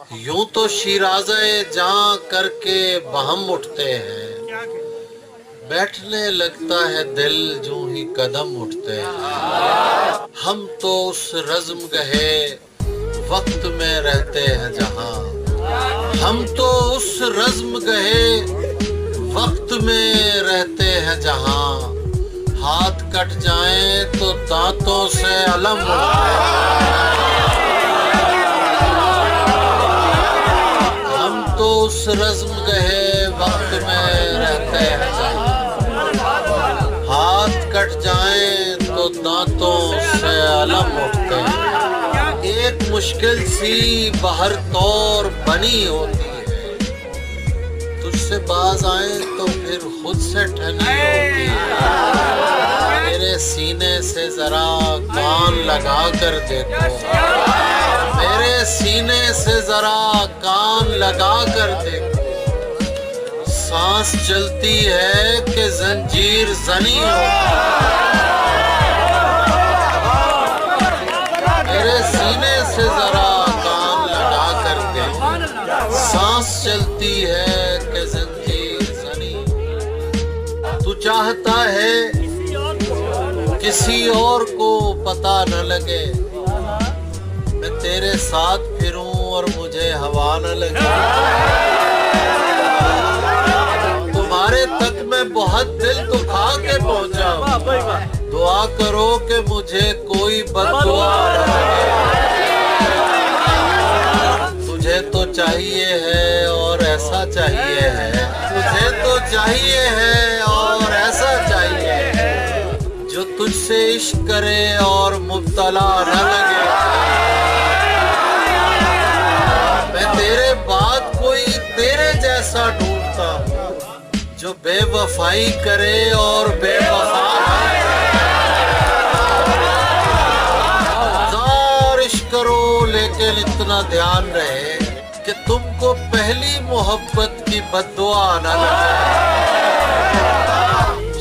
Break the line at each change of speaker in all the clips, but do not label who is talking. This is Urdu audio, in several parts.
یوں تو شیرازے جاں کر کے بہم اٹھتے ہیں، بیٹھنے لگتا ہے دل جو ہی قدم اٹھتے ہیں۔ ہم تو اس رزم گہے وقت میں رہتے ہیں جہاں، ہم تو اس رزم گہے وقت میں رہتے ہیں جہاں، ہاتھ کٹ جائیں تو دانتوں سے علم اٹھتے ہیں۔ ہم تو اس رزم گہے وقت میں رہتے ہیں جہاں، ہاتھ کٹ جائیں تو دانتوں سے علم اٹھتے ہیں۔ ایک مشکل سی بہر طور بنی ہوتی ہے، تجھ سے باز آئیں تو پھر خود سے ٹھنی ہوتی ہے۔ میرے سینے سے ذرا کان لگا کر دیکھو، میرے سینے سے ذرا کان لگا کر دیکھو، سانس چلتی ہے کہ زنجیر زنی ہوتی ہے۔ میرے سینے سے ذرا کان لگا کر دیکھو، سانس چلتی ہے کہ زنجیر زنی۔ تو چاہتا ہے کسی اور کو پتہ نہ لگے، میں تیرے ساتھ پھروں اور مجھے ہوا نہ لگے۔ تمہارے تک میں بہت دل دکھا کے پہنچا ہوں، دعا کرو کہ مجھے کوئی بد دعا نہ لگے۔ تجھے تو چاہیے ہے اور ایسا چاہیے ہے، تجھے تو چاہیے ہے اور ایسا چاہیے ہے، جو تجھ سے عشق کرے اور مبتلا نہ لگے۔ میں تیرے بعد کوئی تیرے جیسا ڈھونڈتا ہوں، جو بے وفائی کرے اور بے وفا نہ لگے۔ ہزار عشق کرو لیکن اتنا دھیان رہے کہ تم کو پہلی محبت کی بد دعا نہ لگے۔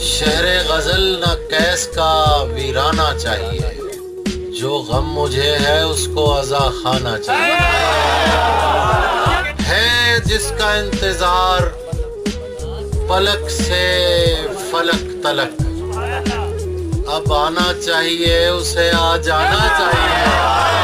شہر غزل نہ کیس کا ویرانہ چاہیے، جو غم مجھے ہے اس کو عزا خانہ چاہیے۔ ہے جس کا انتظار پلک سے فلک تلک، اب آنا چاہیے اسے آ جانا چاہیے۔